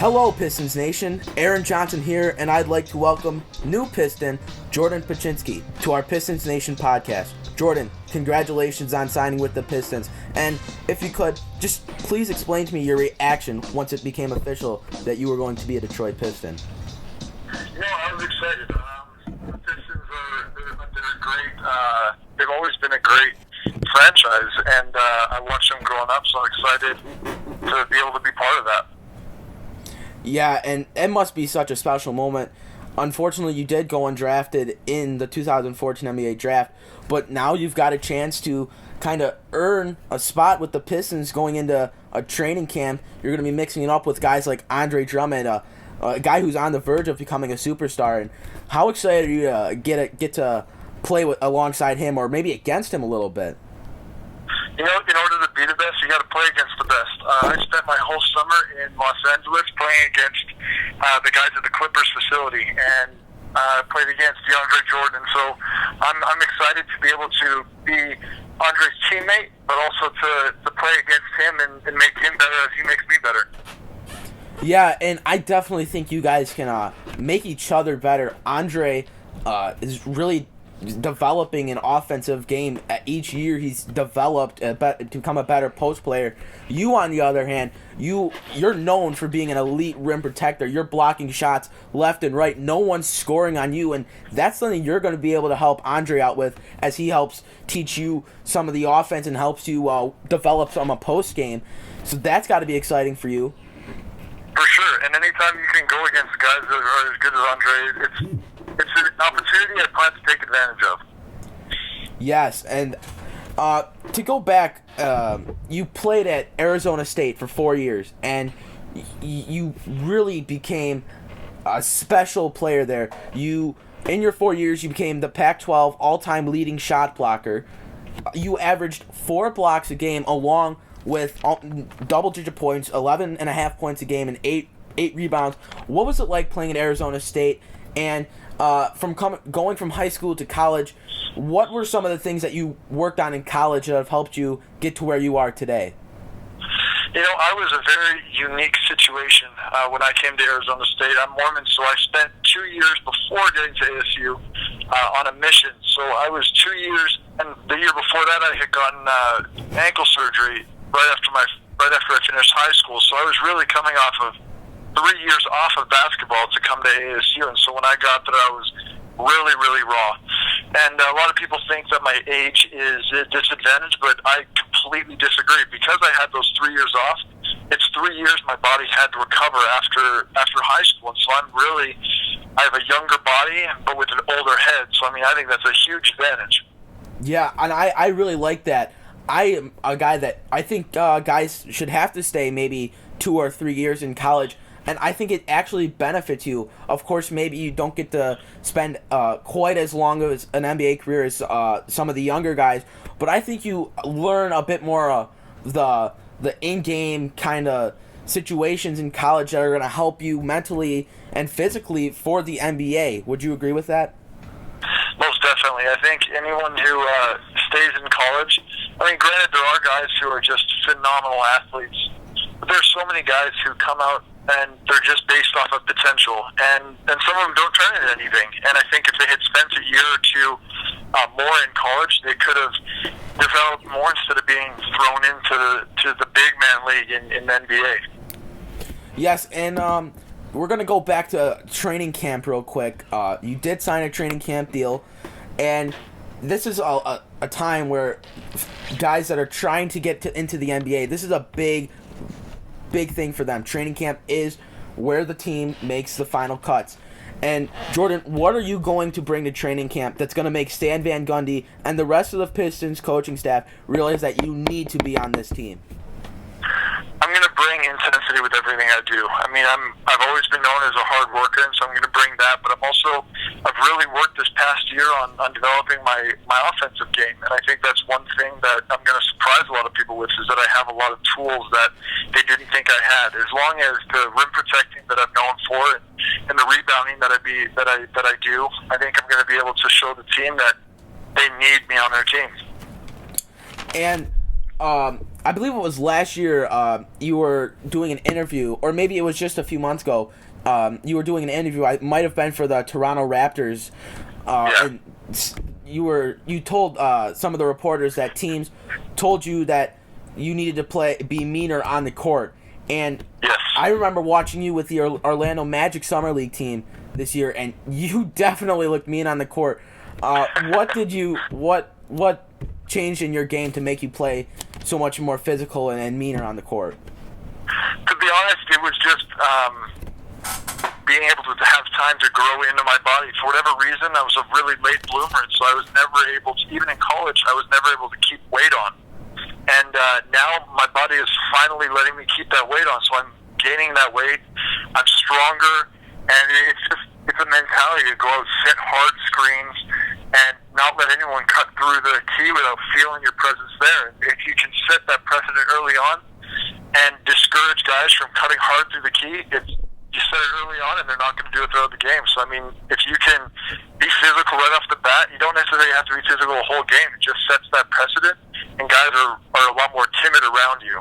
Hello, Pistons Nation. Aaron Johnson here, and I'd like to welcome new Piston, Jordan Bachynski, to our Pistons Nation podcast. Jordan, congratulations on signing with the Pistons. And if you could, just please explain to me your reaction once it became official that you were going to be a Detroit Piston. I was excited. The Pistons they're great. They've always been a great franchise, and I watched them growing up, so I'm excited to be able to be part of that. Yeah, and it must be such a special moment. Unfortunately, you did go undrafted in the 2014 NBA draft, but now you've got a chance to kind of earn a spot with the Pistons going into a training camp. You're going to be mixing it up with guys like Andre Drummond, a guy who's on the verge of becoming a superstar. And how excited are you to get to play alongside him, or maybe against him a little bit? In order to be the best, you got to play against the best. I spent my whole summer in Los Angeles playing against the guys at the Clippers facility, and played against DeAndre Jordan. So I'm excited to be able to be Andre's teammate, but also to play against him and make him better as he makes me better. Yeah, and I definitely think you guys can make each other better. Andre is really developing an offensive game. Each year he's developed to become a better post player. You, on the other hand, you're known for being an elite rim protector. You're blocking shots left and right. No one's scoring on you, and that's something you're going to be able to help Andre out with as he helps teach you some of the offense and helps you develop some post game. So that's got to be exciting for you. For sure, and anytime you can go against guys that are as good as Andre, it's an opportunity I plan to take advantage of. Yes, and to go back, you played at Arizona State for 4 years, and you really became a special player there. In your 4 years, you became the Pac-12 all-time leading shot blocker. You averaged 4 blocks a game along with double-digit points, 11.5 points a game, and 8 rebounds. What was it like playing at Arizona State? And going from high school to college, what were some of the things that you worked on in college that have helped you get to where you are today? I was a very unique situation when I came to Arizona State. I'm Mormon, so I spent 2 years before getting to ASU on a mission. So I was 2 years, and the year before that I had gotten ankle surgery right after I finished high school. So I was really coming off of 3 years off of basketball to come to ASU, and so when I got there, I was really, really raw. And a lot of people think that my age is a disadvantage, but I completely disagree. Because I had those 3 years off, it's 3 years my body had to recover after high school, and so I have a younger body, but with an older head, so I think that's a huge advantage. Yeah, and I really like that. I am a guy that I think guys should have to stay maybe 2 or 3 years in college, and I think it actually benefits you. Of course, maybe you don't get to spend quite as long of an NBA career as some of the younger guys, but I think you learn a bit more of the in-game kind of situations in college that are going to help you mentally and physically for the NBA. Would you agree with that? Most definitely. I think anyone who stays in college, granted, there are guys who are just phenomenal athletes, but there's so many guys who come out and they're just based off of potential, and some of them don't turn into anything. And I think if they had spent a year or two more in college, they could have developed more instead of being thrown into the big man league in the NBA. Yes, and we're going to go back to training camp real quick. You did sign a training camp deal, and this is a time where guys that are trying to get into the NBA, this is a big thing for them. Training camp is where the team makes the final cuts. And Jordan, what are you going to bring to training camp that's going to make Stan Van Gundy and the rest of the Pistons coaching staff realize that you need to be on this team? I'm going to bring intensity with everything I do. I've always been known as a hard worker, and so I'm going to bring that. But I've really worked this past year on developing my offensive game, and I think that's one thing that I'm going to surprise a lot of people with, is that I have a lot of tools that they didn't think I had. As long as the rim protecting that I'm known for and the rebounding that I do, I think I'm going to be able to show the team that they need me on their team. And I believe it was last year. You were doing an interview, or maybe it was just a few months ago. You were doing an interview. I might have been for the Toronto Raptors, and you told some of the reporters that teams told you that you needed to be meaner on the court. And Yes. I remember watching you with the Orlando Magic Summer League team this year, and you definitely looked mean on the court. What changed in your game to make you play so much more physical and meaner on the court? To be honest, it was just being able to have time to grow into my body. For whatever reason, I was a really late bloomer, and so I was never able to, even in college, I was never able to keep weight on. And now my body is finally letting me keep that weight on, so I'm gaining that weight. I'm stronger, and it's a mentality to go out, set hard screens, and not let anyone cut through the key without feeling your presence there. And if you can set that precedent early on and discourage guys from cutting hard through the key, you set it early on, and they're not going to do it throughout the game. So, I mean, if you can be physical right off the bat, you don't necessarily have to be physical the whole game. It just sets that precedent, and guys are a lot more timid around you.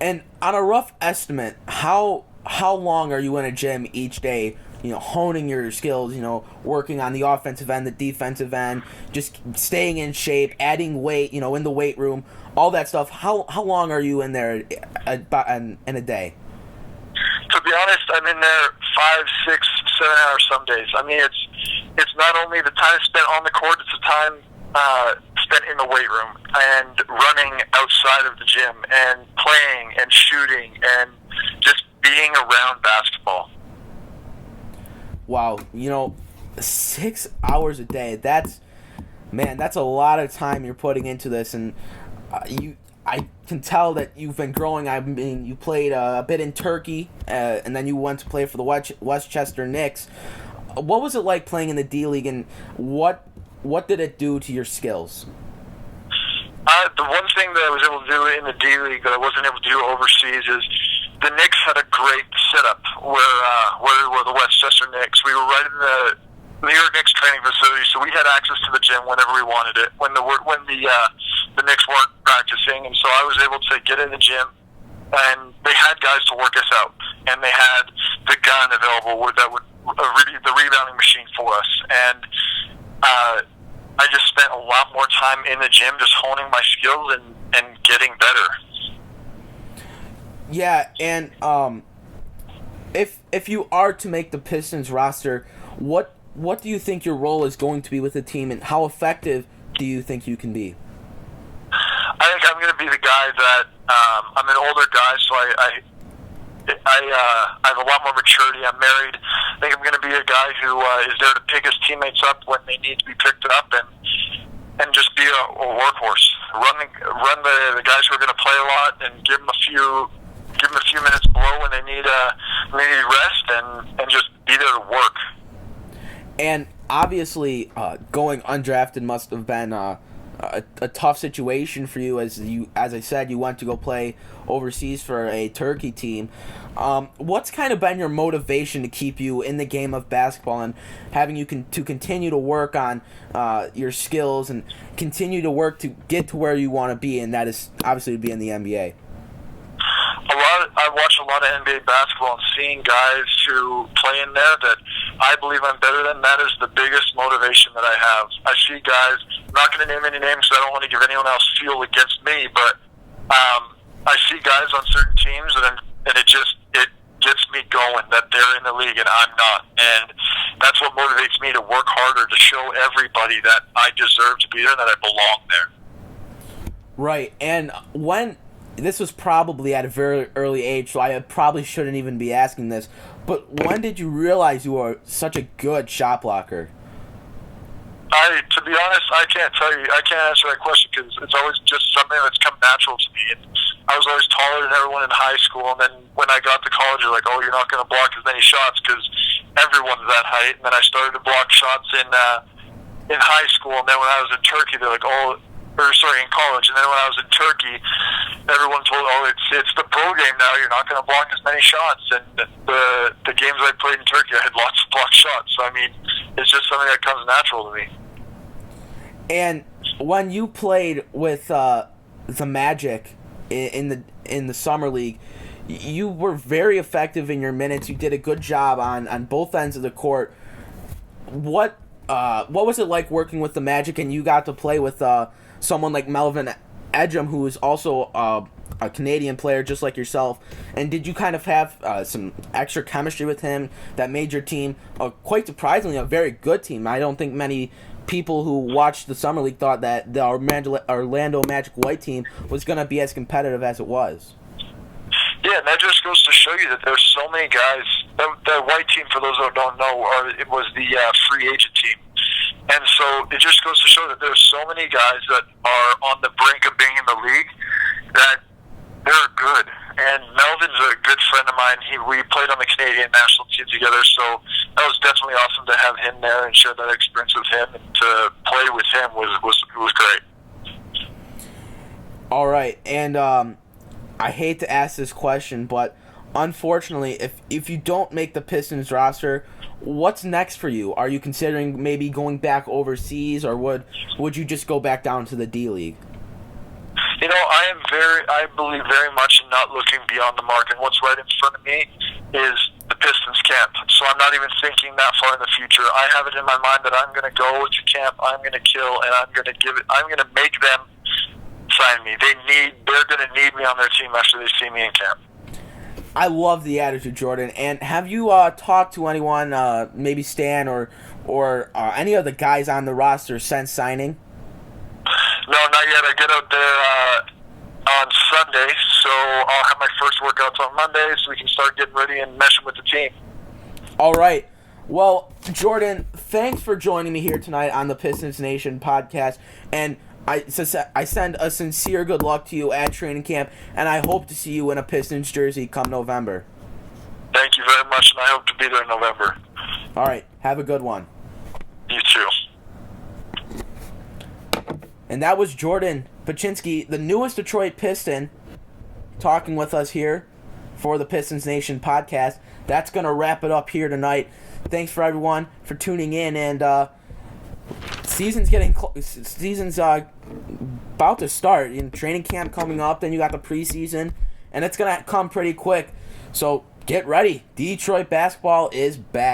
And on a rough estimate, how long are you in a gym each day, honing your skills, working on the offensive end, the defensive end, just staying in shape, adding weight, in the weight room, all that stuff? How long are you in there in a day? To be honest, I'm in there 5, 6, 7 hours some days. I mean, it's not only the time spent on the court, it's the time spent in the weight room and running outside of the gym and playing and shooting and just being around basketball. Wow, 6 hours a day. That's a lot of time you're putting into this, and I can tell that you've been growing. I mean, you played a bit in Turkey, and then you went to play for the Westchester Knicks. What was it like playing in the D League, and what did it do to your skills? The one thing that I was able to do in the D League that I wasn't able to do overseas is the Knicks had a great setup where we were the Westchester Knicks. We were right in the New York Knicks training facility, so we had access to the gym whenever we wanted it. When the Knicks weren't practicing, and so I was able to get in the gym, and they had guys to work us out, and they had the gun available that would the rebounding machine for us, and I just spent a lot more time in the gym just honing my skills and getting better. Yeah, and if you are to make the Pistons roster, what do you think your role is going to be with the team, and how effective do you think you can be? I think I'm going to be the guy that I'm an older guy, so I have a lot more maturity. I'm married. I think I'm going to be a guy who is there to pick his teammates up when they need to be picked up, and just be a workhorse. Run the guys who are going to play a lot, and give them a few minutes below when they need rest, and just be there to work. And obviously, going undrafted must have been a tough situation for you, as I said, you went to go play overseas for a Turkey team. What's kind of been your motivation to keep you in the game of basketball and having you to continue to work on your skills and continue to work to get to where you want to be, and that is obviously to be in the NBA? I watch a lot of NBA basketball, and seeing guys who play in there that I believe I'm better than, that is the biggest motivation that I have. I see guys, I'm not going to name any names because I don't want to give anyone else fuel against me, but I see guys on certain teams, and it gets me going that they're in the league and I'm not. And that's what motivates me to work harder, to show everybody that I deserve to be there, that I belong there. Right, and this was probably at a very early age, so I probably shouldn't even be asking this, but when did you realize you were such a good shot blocker? To be honest, I can't tell you. I can't answer that question because it's always just something that's come natural to me. And I was always taller than everyone in high school, and then when I got to college, they're like, "Oh, you're not going to block as many shots because everyone's that height." And then I started to block shots in high school, and then when I was in Turkey, they're like, in college. And then when I was in Turkey, everyone told, it's the pro game now. You're not going to block as many shots. And the games I played in Turkey, I had lots of blocked shots. So, I mean, it's just something that comes natural to me. And when you played with the Magic in the summer league, you were very effective in your minutes. You did a good job on both ends of the court. What was it like working with the Magic, and you got to play with someone like Melvin Edgem, who is also a Canadian player just like yourself? And did you kind of have some extra chemistry with him that made your team, quite surprisingly, a very good team? I don't think many people who watched the summer league thought that the Orlando Magic white team was going to be as competitive as it was. Yeah, and that just goes to show you that there's so many guys. The white team, for those that don't know, it was the free agent team. And so it just goes to show that there's so many guys that are on the brink of being in the league that they're good. And Melvin's a good friend of mine. We played on the Canadian national team together, so that was definitely awesome to have him there and share that experience with him. And to play with him was great. All right, and I hate to ask this question, but unfortunately, if you don't make the Pistons roster, what's next for you? Are you considering maybe going back overseas, or would you just go back down to the D League? You know, I believe very much in not looking beyond the mark, and what's right in front of me is the Pistons camp. So I'm not even thinking that far in the future. I have it in my mind that I'm going to go to camp, I'm going to kill, and I'm going to make them sign me. They're going to need me on their team after they see me in camp. I love the attitude, Jordan. And have you talked to anyone, maybe Stan or any of the guys on the roster since signing? No, not yet. I get out there on Sunday, so I'll have my first workouts on Monday, so we can start getting ready and meshing with the team. All right. Well, Jordan, thanks for joining me here tonight on the Pistons Nation podcast, and I send a sincere good luck to you at training camp, and I hope to see you in a Pistons jersey come November. Thank you very much, and I hope to be there in November. All right. Have a good one. You too. And that was Jordan Bachynski, the newest Detroit Piston, talking with us here for the Pistons Nation podcast. That's going to wrap it up here tonight. Thanks for everyone for tuning in, and season's about to start. Training camp coming up, then you got the preseason, and it's going to come pretty quick. So get ready. Detroit basketball is back.